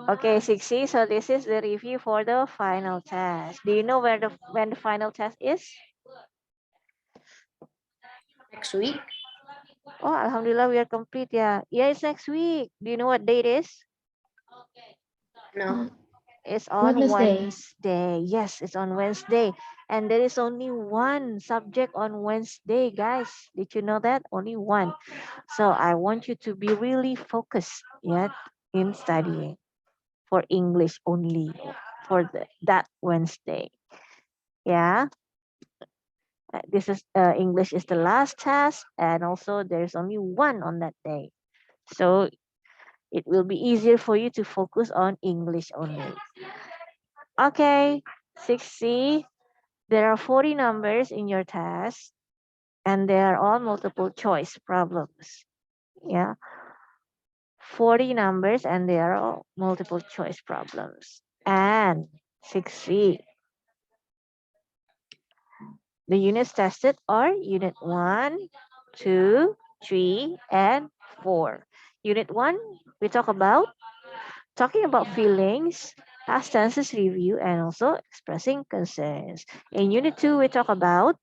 Okay, 6C. So this is the review for the final test. Do you know when the final test is? Next week? Oh, Alhamdulillah, we are complete. Yeah, yeah, it's next week. Do you know what date it is? No. It's on Wednesday. Wednesday. Yes, it's on Wednesday. And there is only one subject on Wednesday, guys. Did you know that? Only one. So I want you to be really focused yet in studying for English only for that Wednesday. Yeah. This is English is the last test, and also there's only one on that day. So it will be easier for you to focus on English only. Okay, 6C. There are 40 numbers in your test, and they are all multiple choice problems. Yeah, 40 numbers, and they are all multiple choice problems. And 6C, the units tested are Unit 1, 2, 3, and 4. Unit 1, we talking about feelings, past tenses review, and also expressing concerns. In Unit 2, we talk about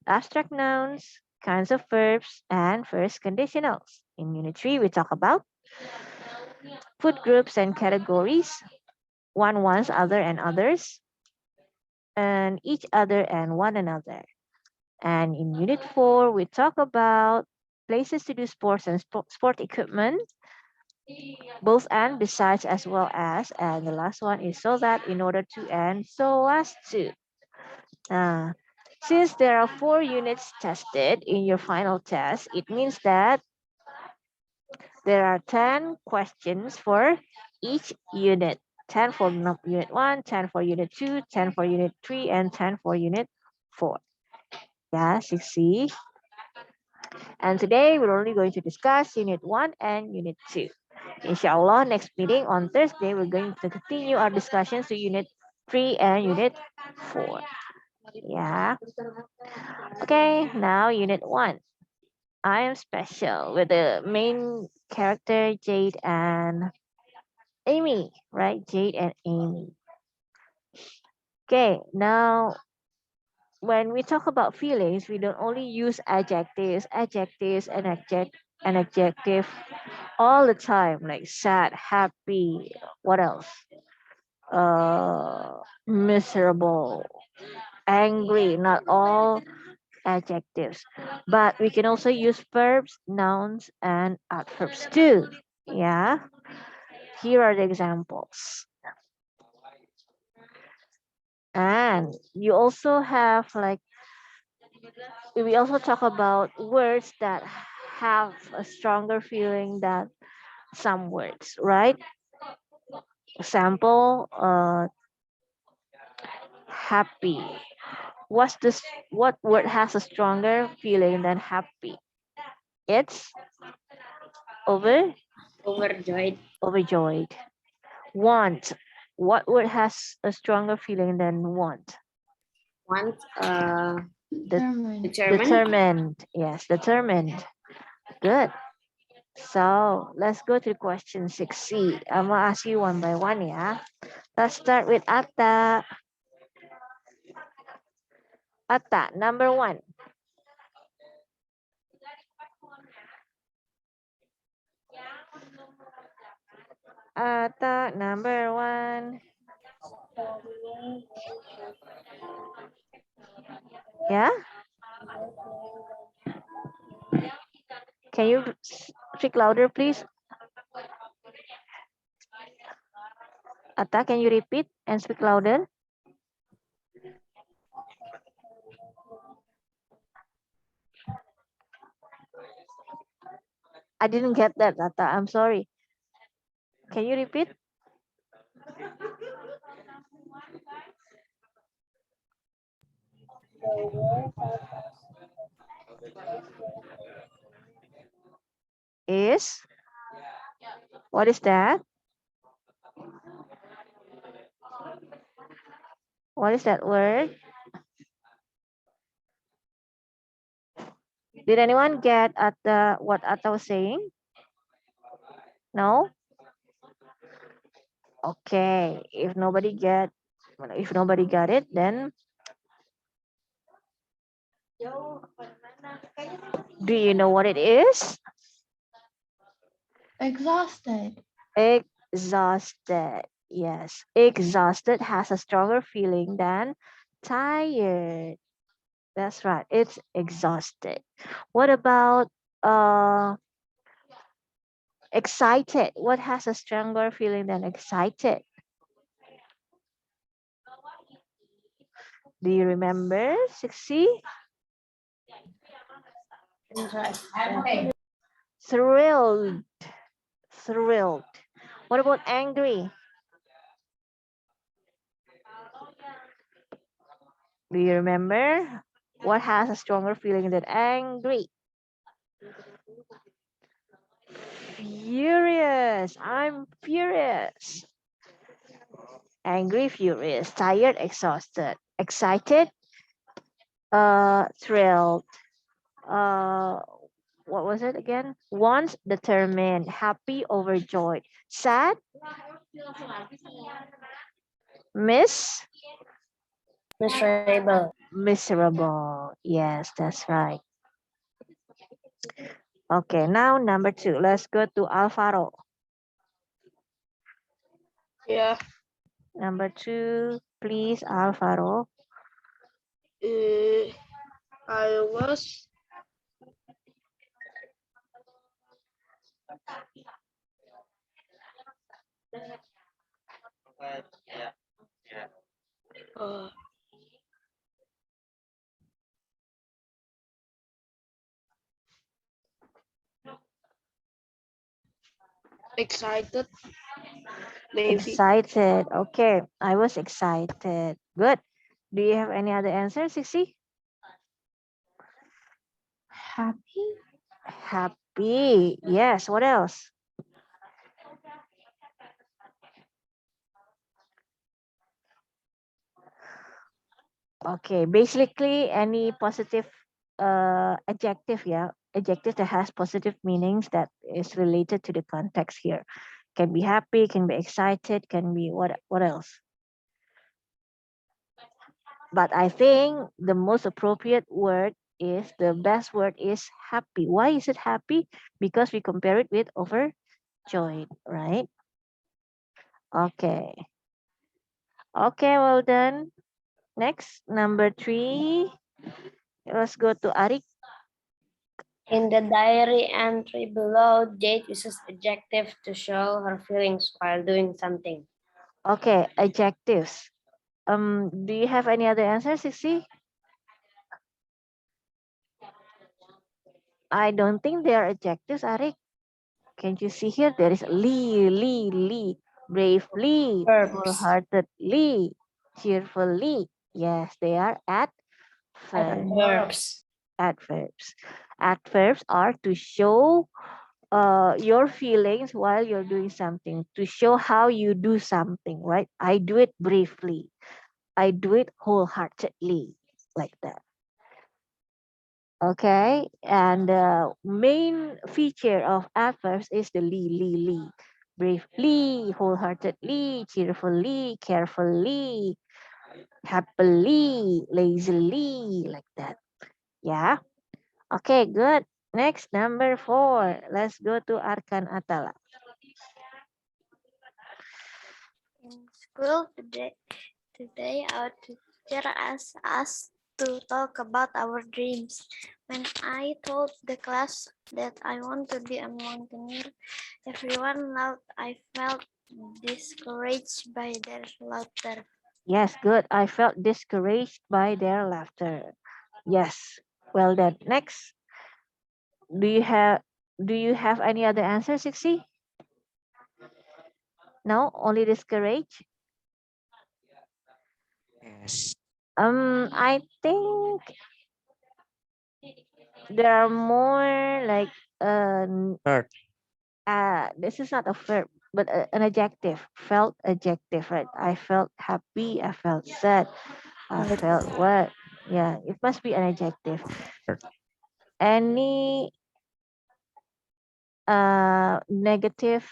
abstract nouns, kinds of verbs, and first conditionals. In Unit 3, we talk about food groups and categories, one, ones, other, and others, and each other and one another. And in Unit 4, we talk about places to do sports and sport equipment, both and, besides, as well as. And the last one is so that, in order to, and so as to. Uh, since there are 4 units tested in your final test, it means that there are 10 questions for each unit. 10 for unit 1, 10 for unit 2, 10 for unit 3, and 10 for unit 4. Yeah, 6C. And today we're only going to discuss unit 1 and unit 2. Inshallah, next meeting on Thursday, we're going to continue our discussions to unit 3 and unit 4. Yeah. Okay, now unit 1. I am special with the main character Jade and Amy, right? Jade and Amy. Okay, now when we talk about feelings, we don't only use adjectives, and adjective all the time, like sad, happy, what else? Miserable, angry, not all adjectives. But we can also use verbs, nouns, and adverbs too. Yeah, here are the examples. And you also have like, we also talk about words that have a stronger feeling than some words, right? Example, happy. What word has a stronger feeling than happy? It's over Overjoyed. overjoyed. Want. What word has a stronger feeling than want? Want Determined. determined. Determined. Yes, determined. Good. So let's go to question 6C. I'm gonna ask you one by one, yeah. Let's start with Atta. Atta, number 1. Atta, number 1. Yeah? Can you speak louder, please? Atta, can you repeat and speak louder? I didn't get that, Atta. I'm sorry. Can you repeat? Is? What is that? What is that word? Did anyone get at the what Atta was saying? No? Okay. If nobody got it, then do you know what it is? Exhausted. Exhausted. Yes. Exhausted has a stronger feeling than tired. That's right. It's exhausted. What about excited? What has a stronger feeling than excited? Do you remember, 60? Thrilled. Thrilled. What about angry? Do you remember? What has a stronger feeling than angry? Furious. I'm furious. Angry, furious, tired, exhausted, excited, thrilled. Uh, what was it again? Once determined, happy, overjoyed, sad, miss, Miserable. miserable. Yes, that's right. Okay, now number 2. Let's go to Alvaro. Yeah, Number 2, please, Alvaro. I was uh, excited, maybe. Excited. Okay, I was excited. Good. Do you have any other answer, Sixi? Happy. Happy. Yes. What else? Okay. Basically, any positive adjective, yeah, adjective that has positive meanings that is related to the context here. Can be happy, can be excited, can be what else? But I think the most appropriate word is the best word is happy. Why is it happy? Because we compare it with overjoyed, right? Okay. Okay, well done. Next, number 3. Let's go to Arik. In the diary entry below, Jade uses adjective to show her feelings while doing something. Okay, adjectives. Do you have any other answers, Sixi? I don't think they are adjectives, Arik. Can you see here? There is Lee, bravely, Verbs. wholeheartedly, cheerfully. Yes, they are adverbs. Verbs. Adverbs. Adverbs are to show your feelings while you're doing something, to show how you do something, right? I do it briefly. I do it wholeheartedly, like that. Okay, and the main feature of adverbs is the lee. Bravely, wholeheartedly, cheerfully, carefully, happily, lazily, like that. Yeah. Okay, good. Next, number 4. Let's go to Arkan Atala. In school today our teacher asked us to talk about our dreams. When I told the class that I want to be a mountaineer, everyone laughed. I felt discouraged by their laughter. Yes, good. I felt discouraged by their laughter. Yes. Well done. Next, do you have any other answer, Sixi? No, only discouraged. Yes. I think there are more like Hurt. this is not a verb but an adjective. Felt adjective, right? I felt happy, I felt sad, I felt what? Yeah, it must be an adjective. Hurt. Any negative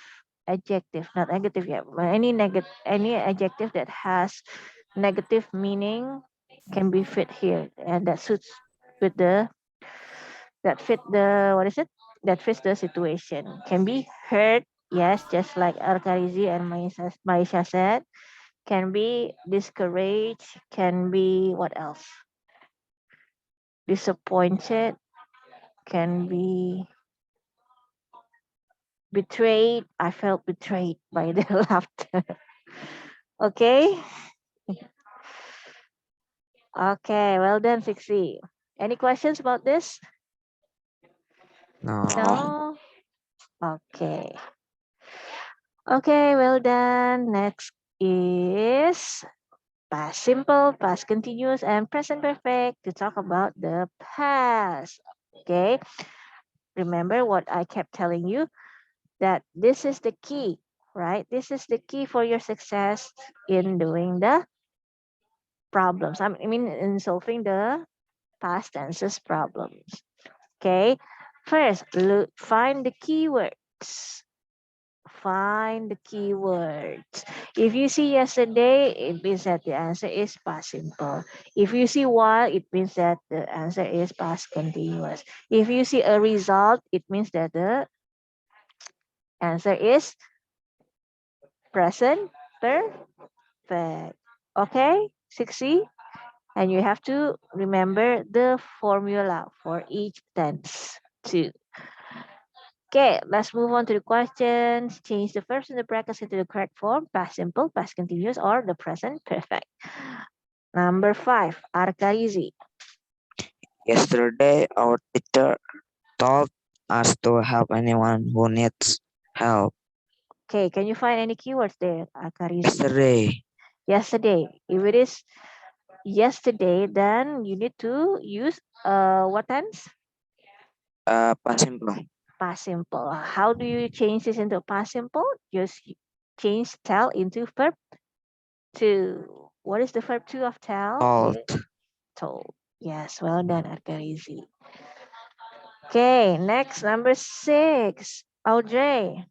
adjective, not negative yet, but any adjective that has negative meaning can be fit here, and that suits with the that fit the what is it that fits the situation. Can be hurt, yes, just like Arkarizi and Maisha said. Can be discouraged, can be what else, disappointed, can be betrayed. I felt betrayed by the laughter. Okay. Okay, well done, Sixty. Any questions about this? No. No? Okay. Okay, well done. Next is past simple, past continuous, and present perfect to talk about the past. Okay. Remember what I kept telling you, that this is the key, right? This is the key for your success in doing the problems. I mean, in solving the past tenses problems. Okay. First, look, find the keywords. Find the keywords. If you see yesterday, it means that the answer is past simple. If you see while, it means that the answer is past continuous. If you see a result, it means that the answer is present perfect. Okay, 60. And you have to remember the formula for each tense too. Okay, let's move on to the questions. Change the verbs in the brackets into the correct form, past simple, past continuous, or the present perfect. Number 5, Arkarizi. Yesterday, our teacher told us to help anyone who needs help. Okay, can you find any keywords there, Arkarizi? Yesterday, Yesterday. If it is yesterday, then you need to use what tense? past simple. Past simple. How do you change this into past simple? Just change tell into verb to. What is the verb to of tell? Told. Told. Yes, well done, Arkarizi. Okay, next, number 6. Audrey.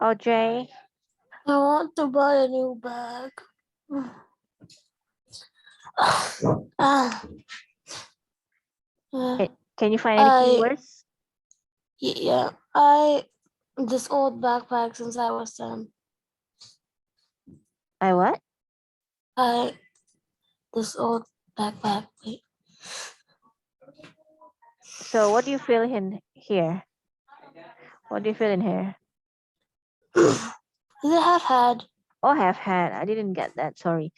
Audrey. I want to buy a new bag. Ah, Can you find any keywords? yeah, this old backpack since I was 10. I what? This old backpack. Wait. So what do you feel in here? What do you feel in here? Does it have had? Oh, have had. I didn't get that. Sorry.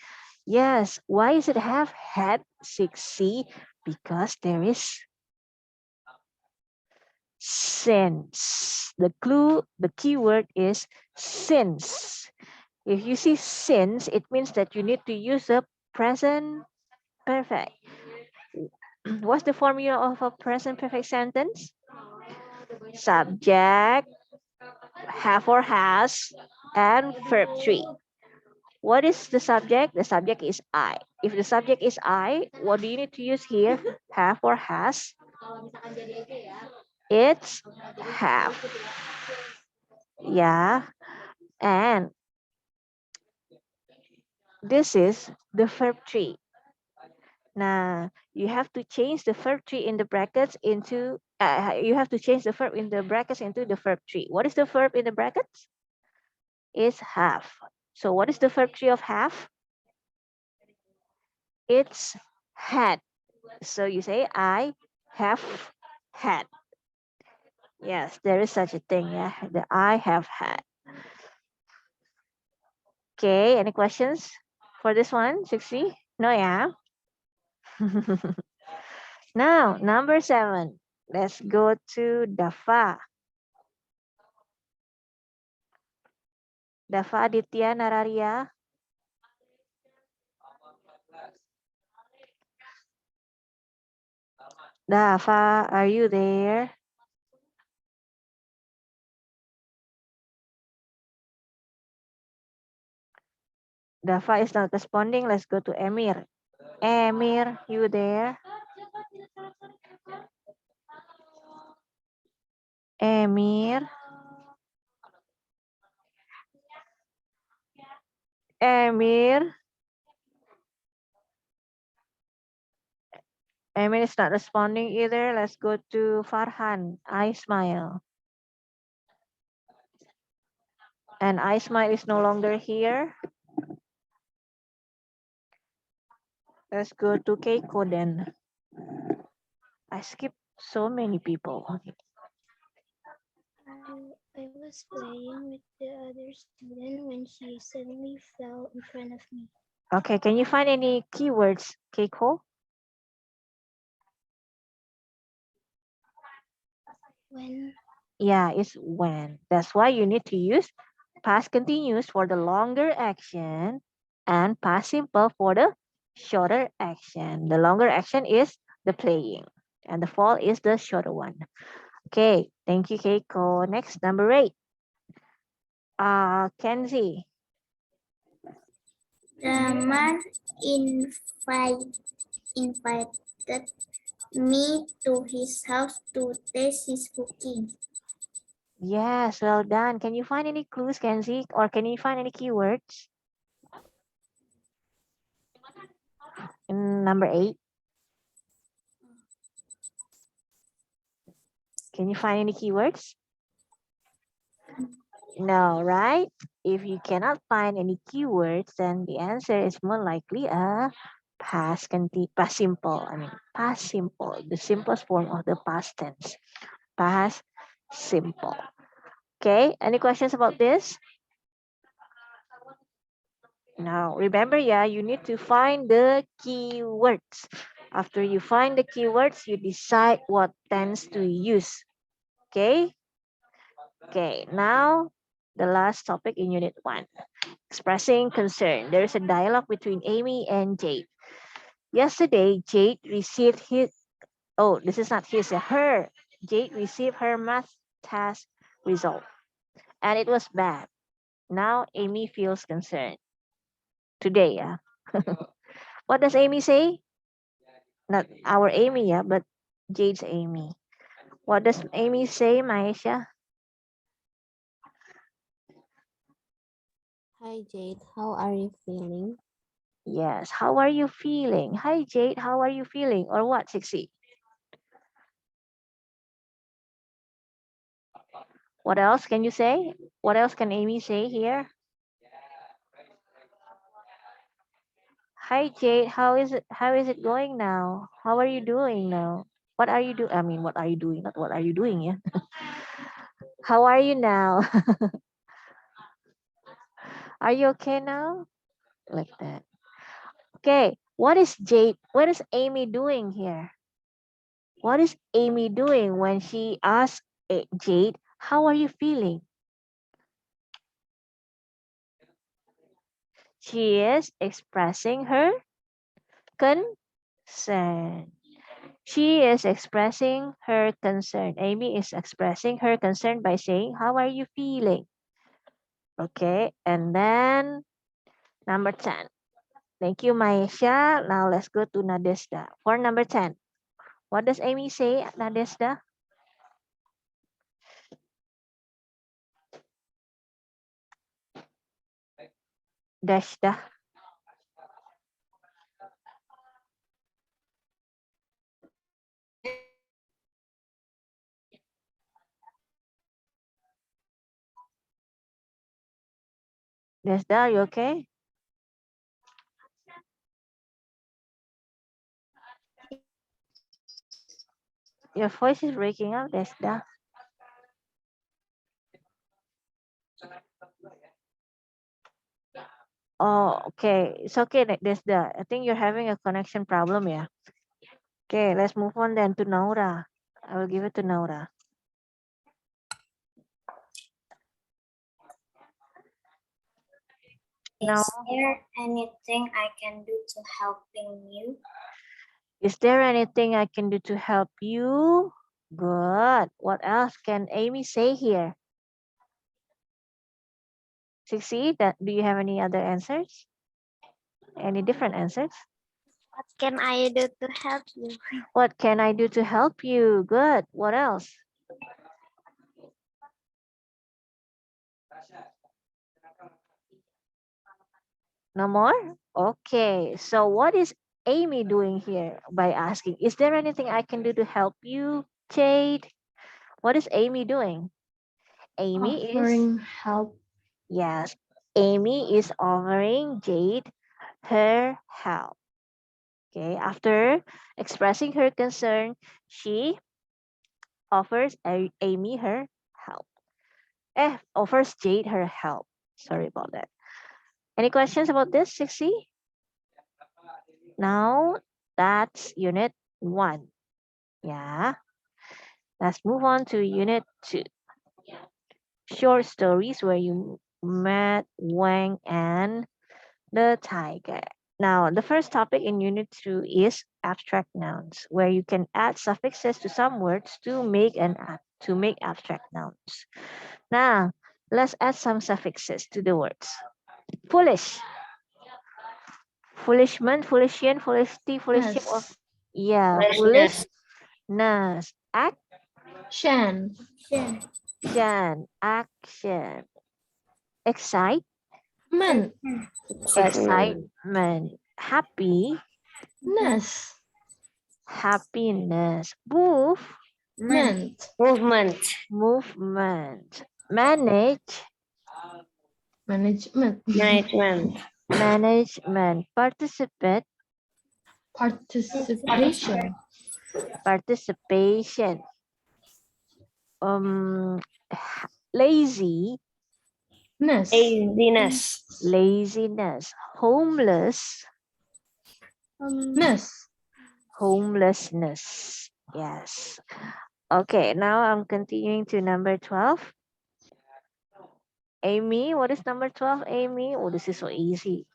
Yes. Why is it have had 6C? Because there is since. The clue, the keyword is since. If you see since, it means that you need to use the present perfect. What's the formula of a present perfect sentence? Subject, have or has, and verb 3. What is the subject? The subject is I. If the subject is I, what do you need to use here? Have or has? It's have. Yeah. And this is the verb 3. Now, you have to change the verb 3 in the brackets into, you have to change the verb in the brackets into the verb 3. What is the verb in the brackets? Is have. So what is the verb 3 of have? It's had. So you say, I have had. Yes, there is such a thing. Yeah, the I have had. Okay, any questions for this one, 60? No, yeah. Now, number 7. Let's go to Dafa. Dafa Aditya Nararia. Dafa, are you there? Dafa is not responding. Let's go to Emir. Emir, you there? Emir. Emir. Emir is not responding either. Let's go to Farhan. I smile. And I smile is no longer here. Let's go to Keiko then. I skipped so many people. I was playing with the other student when she suddenly fell in front of me. Okay, can you find any keywords, Keiko? When Yeah, it's when. That's why you need to use past continuous for the longer action and past simple for the shorter action. The longer action is the playing and the fall is the shorter one. Okay, thank you, Keiko. Next, number 8. Kenzie. the man invited me to his house to taste his cooking. Yes, well done. Can you find any clues, Kenzie? Or can you find any keywords? In number 8. Can you find any keywords? No, right? If you cannot find any keywords, then the answer is more likely a past simple. I mean, past simple, the simplest form of the past tense. Past simple. Okay, any questions about this? Now, remember, yeah, you need to find the keywords. After you find the keywords, you decide what tense to use. Okay? Okay, now the last topic in Unit 1. Expressing concern. There is a dialogue between Amy and Jade. Yesterday, Jade received this is not her. Jade received her math test result, and it was bad. Now Amy feels concerned. Today, yeah. What does Amy say? Not our Amy, yeah, but Jade's Amy. What does Amy say, Maisha? Hi Jade, how are you feeling? Yes. How are you feeling? Hi, Jade. How are you feeling? Or what, Sixi? What else can you say? What else can Amy say here? Hi, Jade. How is it going now? How are you doing now? What are you doing? I mean, what are you doing? Not what are you doing, yeah? How are you now? Are you okay now? Like that. Okay. What is Amy doing here? What is Amy doing when she asks Jade, how are you feeling? She is expressing her concern. She is expressing her concern. Amy is expressing her concern by saying, how are you feeling? Okay, and then number 10. Thank you, Maisha. Now let's go to Nadezhda. For number 10, what does Amy say, Nadezhda? Deshda. Deshda, are you okay? Your voice is breaking up, Deshda. Oh, okay. It's okay, Deshda. I think you're having a connection problem, yeah. Okay, let's move on then to Naura. I will give it to Naura. Now, Is there anything I can do to helping you? is there anything I can do to help you? Good. What else can Amy say here? Sixi, do you have any other answers? Any different answers? What can I do to help you? What can I do to help you? Good. What else? No more? Okay. So what is Amy doing here by asking, is there anything I can do to help you, Jade? What is Amy doing? Amy is, Offering help. yes, Amy is offering Jade her help. Okay. After expressing her concern, she offers Amy her help. Offers Jade her help. Sorry about that. Any questions about this, 60? Now that's unit 1. Yeah. Let's move on to unit 2. Short stories where you met Wang and the tiger. Now, the first topic in unit 2 is abstract nouns, where you can add suffixes to some words to make abstract nouns. Now, let's add some suffixes to the words. Foolish, foolishman, foolishian, foolishty, fooliship, or Yes. yeah, Freshness. foolishness. Shan. Action, action. Excite, Men. excitement. Happy, Ness. happiness. Move, Ment. Movement. movement. Manage, Management. Management. management. Participate, Participation. participation. Lazy, Ness. Laziness. laziness. Homeless, Ness. homelessness. Yes. Okay, now I'm continuing to number 12. Amy, what is number 12, Amy? Oh, this is so easy.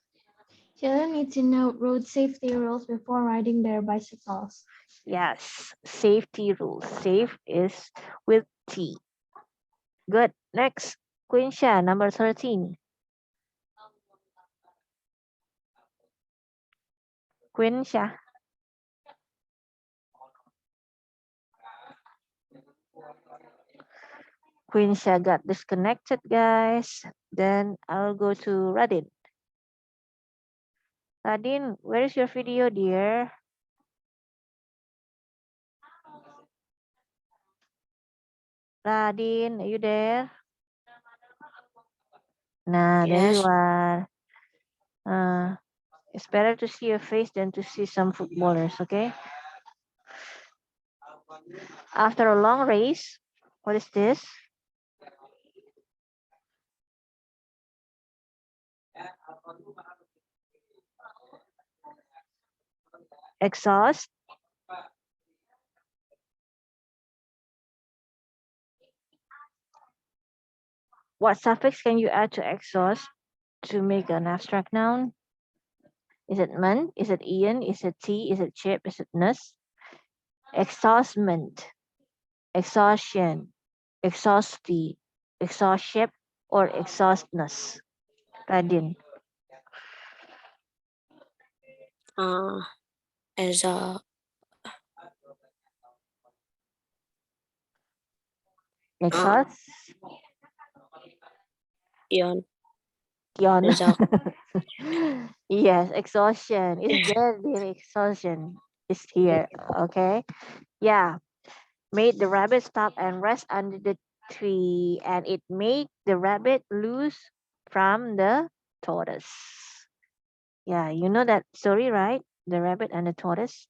Children need to know road safety rules before riding their bicycles. Yes, safety rules. Safe is with T. Good. Next, Quinsha, number 13. Quinsha. Quinsha got disconnected, guys. Then I'll go to Radin. Radin, where is your video, dear? Radin, are you there? Nah, there you Yes. are. It's better to see your face than to see some footballers, okay? After a long race, what is this? Exhaust. What suffix can you add to exhaust to make an abstract noun? Is it man? Is it Ian? Is it T? Is it chip? Is it ness? Exhaustment, exhaustion, exhausty, exhaustship, or exhaustness? Radin. As a Exhaust. Yon. Yawn. As a Yes, exhaustion. It's there, dear. Exhaustion is here. Okay. Yeah. Made the rabbit stop and rest under the tree, and it made the rabbit loose from the tortoise. Yeah, you know that story, right? The rabbit and the tortoise.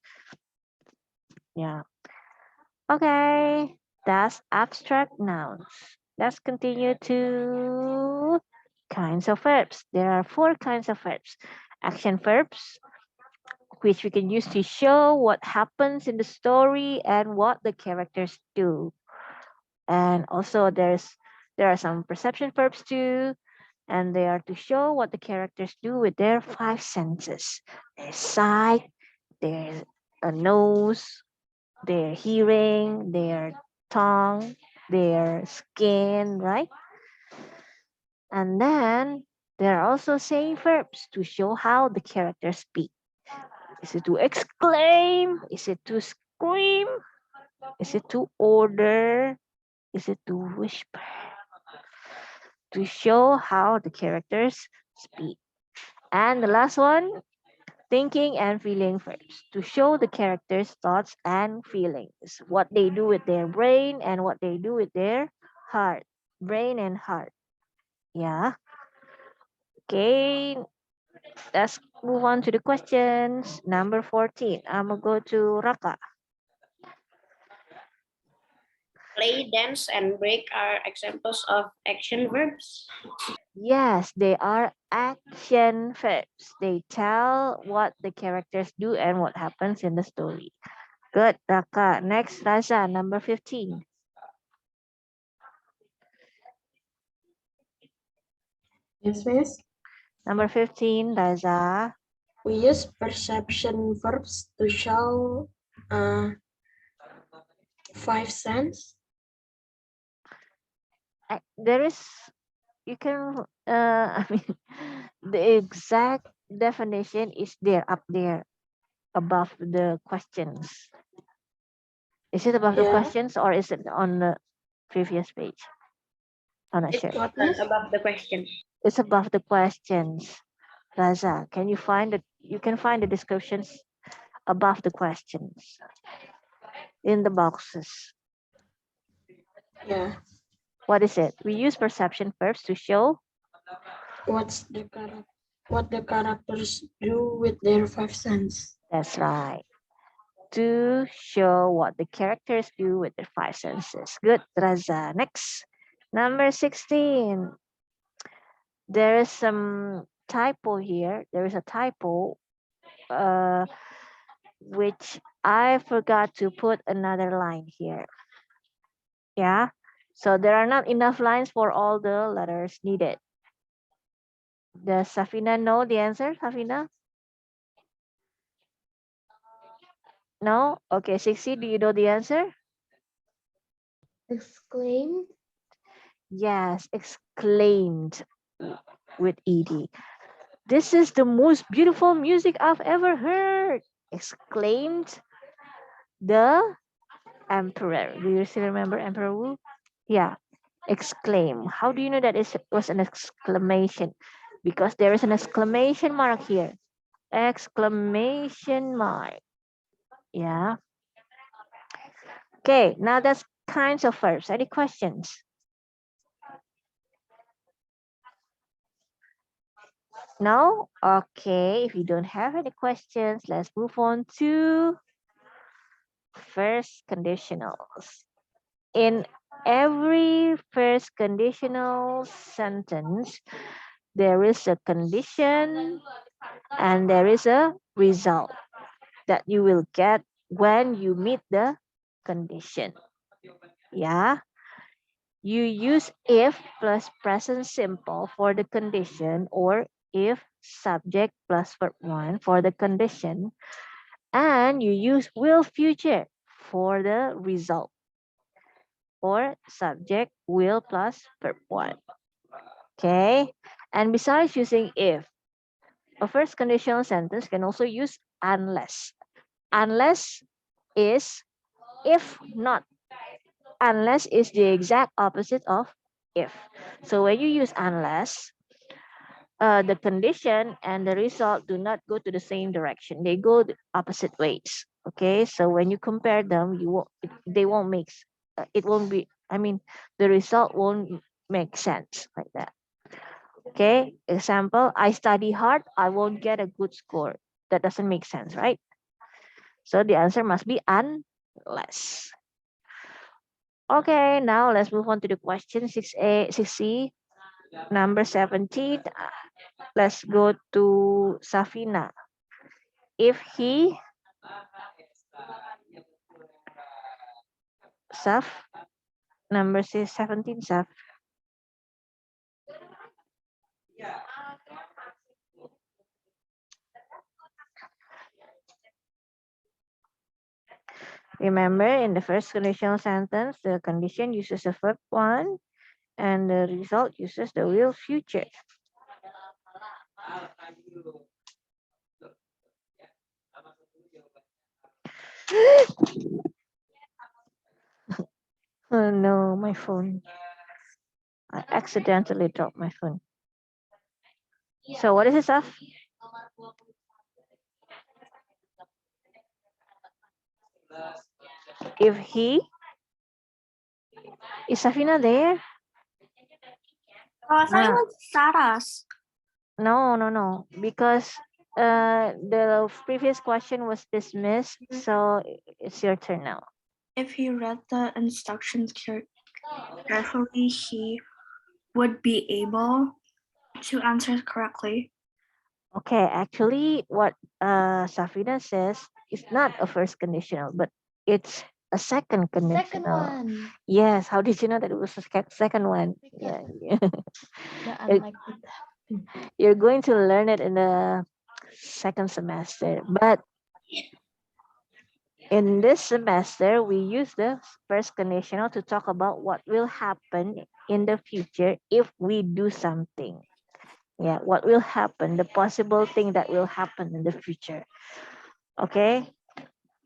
Yeah. Okay. That's abstract nouns. Let's continue to kinds of verbs. There are 4 kinds of verbs. Action verbs, which we can use to show what happens in the story and what the characters do. And also there are some perception verbs too, and they are to show what the characters do with their 5 senses. Their sight, their nose, their hearing, their tongue, their skin, right? And then there are also saying verbs to show how the characters speak. Is it to exclaim? Is it to scream? Is it to order? Is it to whisper? To show how the characters speak. And the last one, thinking and feeling verbs to show the characters' thoughts and feelings, what they do with their brain and what they do with their heart, brain and heart. Yeah. Okay, let's move on to the questions. Number 14. I'm gonna go to Raka. Play, dance, and break are examples of action verbs. Yes, they are action verbs. They tell what the characters do and what happens in the story. Good, Raka. Next, Raja, number 15. Yes, miss. Number 15, Raja. We use perception verbs to show five sense. There is, you can, I mean, the exact definition is there up there above the questions. Is it above the Yeah. questions or is it on the previous page? I'm not It's sure. What, miss? above the question. It's above the questions. Raza, can you find it? You can find the descriptions above the questions in the boxes. Yeah. What is it? We use perception verbs to show. What the characters do with their five sense. That's right. To show what the characters do with their five senses. Good, Raza. Next, number 16. There is some typo here. There is a typo, which I forgot to put another line here. Yeah. So there are not enough lines for all the letters needed. Does Safina know the answer, Safina? No? Okay, 60, do you know the answer? Exclaimed. Yes, exclaimed with ED. This is the most beautiful music I've ever heard, exclaimed the emperor. Do you still remember Emperor Wu? Yeah, exclaim. How do you know that it was an exclamation? Because there is an exclamation mark here. Exclamation mark. Yeah. Okay, now that's kinds of verbs. Any questions? No? Okay, if you don't have any questions, let's move on to first conditionals. In every first conditional sentence, there is a condition and there is a result that you will get when you meet the condition. Yeah. You use if plus present simple for the condition or if subject plus verb 1 for the condition, and you use will future for the result or subject will plus verb 1. Okay, and besides using if, a first conditional sentence can also use unless. Unless is if not. Unless is the exact opposite of if. So when you use unless, the condition and the result do not go to the same direction. They go the opposite ways. Okay, so when you compare them, they won't make, it won't be, I mean, the result won't make sense like that. Okay, example, I study hard, I won't get a good score. That doesn't make sense, right? So the answer must be unless. Okay, now let's move on to the question 6A, 6C, number 17. Let's go to Safina. If he, Saf, number 17, Saf. Remember, in the first conditional sentence, the condition uses the verb 1 and the result uses the will future. Oh no, my phone. I accidentally dropped my phone. So what is it, Saf? If he, is Safina there? Ah. Sarah's. No, because the previous question was dismissed, so it's your turn now. If he read the instructions carefully, he would be able to answer correctly. Okay, actually, what Safina says is not a first conditional, but it's a second Second conditional. one. Yes, how did you know that it was a second one? Yeah, The unlikely. you're going to learn it in the second semester, but in this semester, we use the first conditional to talk about what will happen in the future if we do something. Yeah, what will happen, the possible thing that will happen in the future. Okay,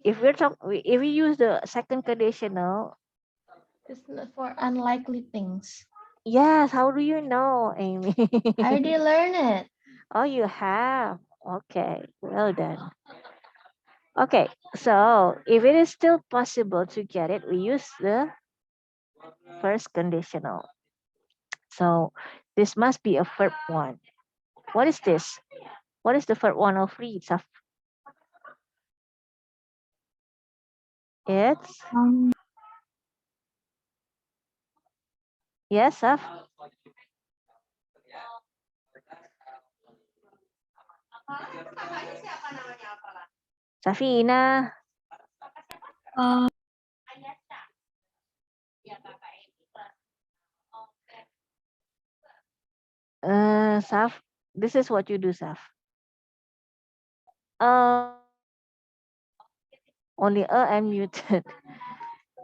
if if we use the second conditional, It's not for unlikely things. yes, how do you know, Amy? I already learned it. Oh, you have. Okay, well done. Okay, so if it is still possible to get it, we use the first conditional. So this must be a verb one. What is this? What is the verb one of read? Saf? It's yes, Saf. Safina. Saf, this is what you do, Saf. Only and muted.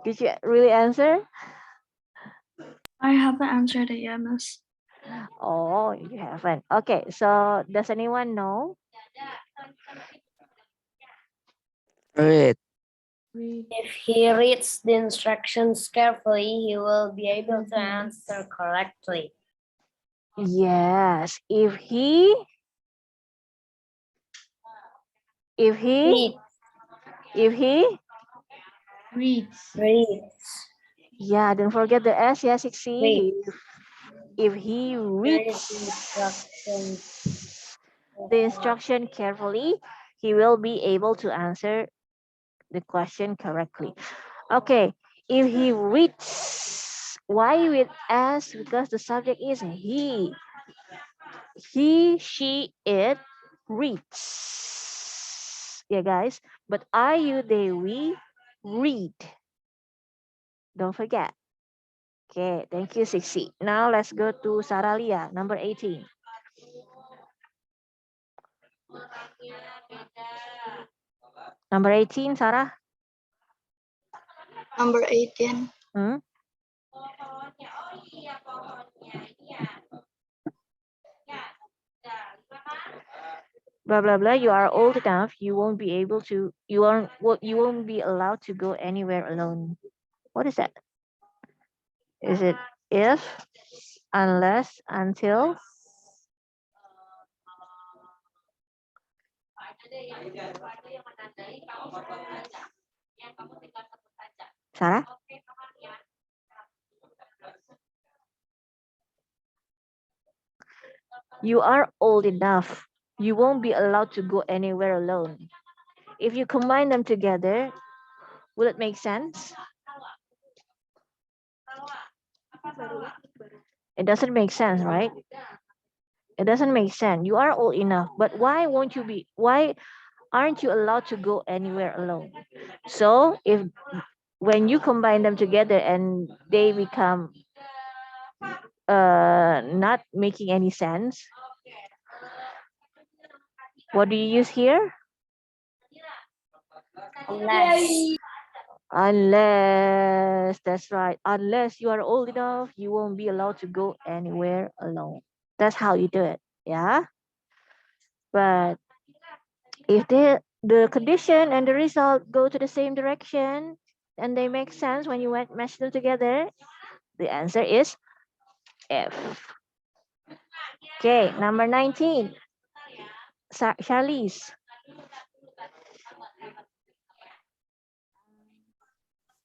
Did you really answer? I haven't answered it yet, Miss. Oh, you haven't. Okay, so does anyone know? Read. Read. If he reads the instructions carefully, he will be able to answer correctly. Yes, if he Read, Reads. reads, yeah, don't forget the S, yeah, 6C. read. If he reads the instruction carefully, he will be able to answer the question correctly. Okay, if he reads, why with S? Because the subject is he. He, she, it reads. Yeah, guys. But are you, they, we read. Don't forget. Okay, thank you, Sixi. Now let's go to Saralia, number 18. Number 18, Sarah. Number 18. Hmm? Blah blah blah. You are old enough. You won't be able to. You won't be allowed to go anywhere alone. What is that? Is it if, unless, until? Sarah? You are old enough. You won't be allowed to go anywhere alone. If you combine them together, will it make sense? It doesn't make sense, right? It doesn't make sense. You are old enough, but why aren't you allowed to go anywhere alone? So if when you combine them together and they become not making any sense, what do you use here? Unless. Unless, that's right. Unless you are old enough, you won't be allowed to go anywhere alone. That's how you do it. Yeah. But if the condition and the result go to the same direction and they make sense when you mesh them together, the answer is F. Okay, number 19. Charlize.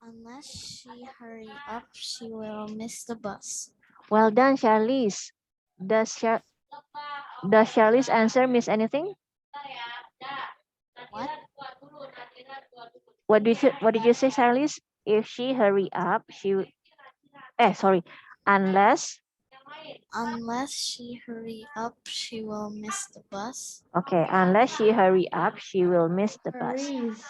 Unless she hurry up, she will miss the bus. Well done, Charlize. Does Charlize answer miss anything? What? What did you say, Charlize? If she hurry up, sorry. Unless Unless she hurry up, she will miss the bus. okay, unless she hurry up, she will miss the bus. Hurries.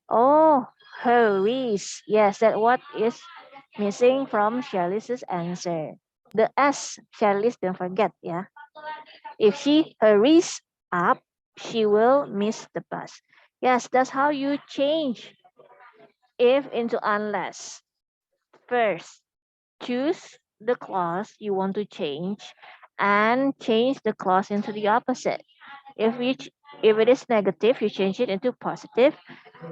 Oh, hurries. Yes, that what is missing from Charlize's answer. The S, Charlize, don't forget, yeah. If she hurries up, she will miss the bus. Yes, that's how you change if into unless. First, choose the clause you want to change and change the clause into the opposite. If it is negative, you change it into positive,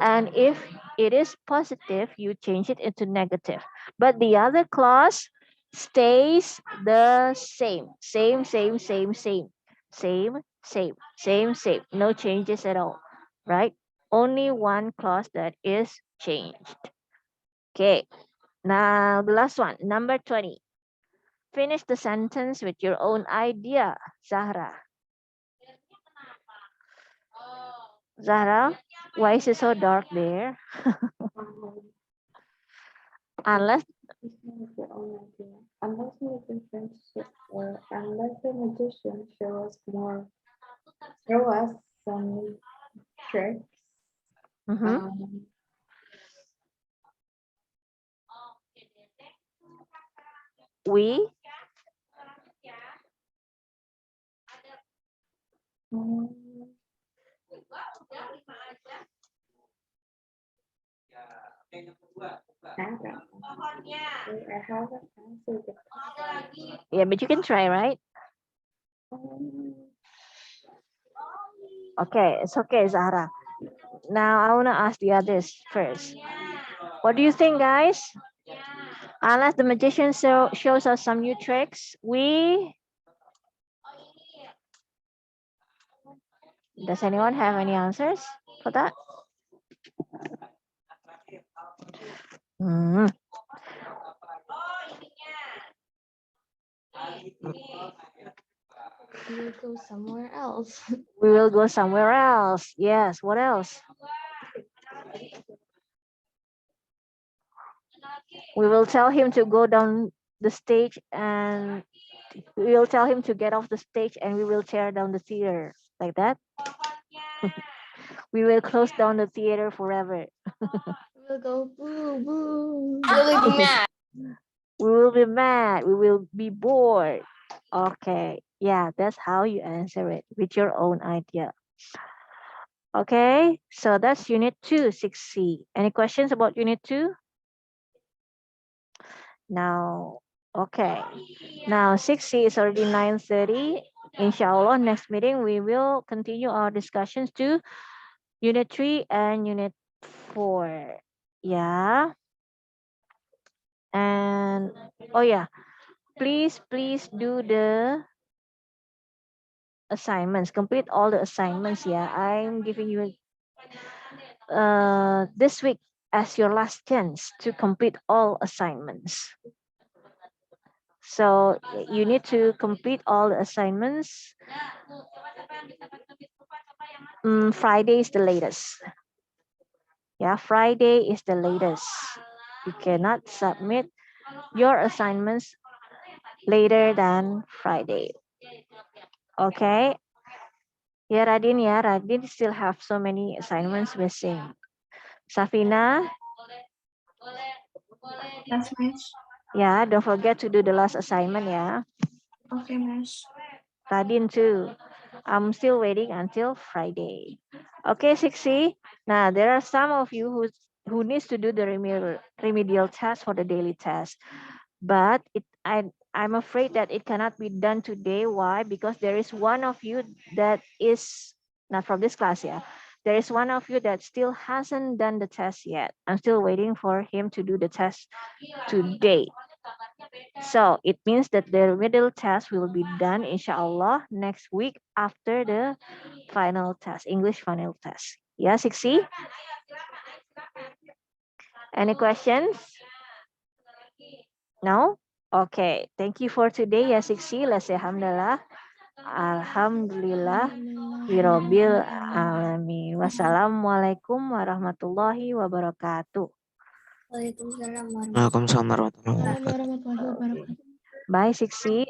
and if it is positive, you change it into negative. But the other clause stays the same. Same, same, same, same. Same, same, same, same. No changes at all, right? Only one clause that is changed. Okay, now the last one, number 20. Finish the sentence with your own idea, Zahra. Zahra, why is it so dark there? Unless Unless the magician shows show us some tricks. mhm. We um, I haven't answered the yeah, but you can try, right? Okay, it's okay, Zahra. Now I wanna ask the others first. What do you think, guys? Unless the magician shows us some new tricks, does anyone have any answers for that? Hmm. We'll go somewhere else. We will go somewhere else. Yes, what else? We will tell him to go down the stage and we will tell him to get off the stage and we will tear down the theater. Like that? We will close down the theater forever. We'll go boo boo. We will be mad. We will be bored. Okay. Yeah, that's how you answer it with your own idea. Okay. So that's unit 2, 6C. Any questions about unit 2? Now, okay. Now 6C is already 9:30. Inshallah, next meeting we will continue our discussions to unit 3 and unit 4. Yeah. And oh yeah, please do the assignments, complete all the assignments. Yeah, I'm giving you this week as your last chance to complete all assignments. So you need to complete all the assignments. Friday is the latest. Yeah, Friday is the latest. You cannot submit your assignments later than Friday. Okay. Yeah, Radin still have so many assignments missing. Safina, That's nice. yeah, don't forget to do the last assignment, yeah. Okay, miss. Radin too. I'm still waiting until Friday. Okay, 6C. Now, there are some of you who needs to do the remedial test for the daily test. But I'm afraid that it cannot be done today. Why? Because there is one of you that is not from this class, yeah. There is one of you that still hasn't done the test yet. I'm still waiting for him to do the test today. So it means that the remedial test will be done inshallah next week after the final test, English final test. Yeah, Sixi? Any questions? No? Okay. Thank you for today, ya Sixi. Let's say alhamdulillah. Alhamdulillah. Birobil alamin. Wassalamualaikum warahmatullahi wabarakatuh. Waalaikumsalam warahmatullahi Waalaikumsalam warahmatullahi wabarakatuh. Warahmatullahi wabarakatuh. Bye, Sixi.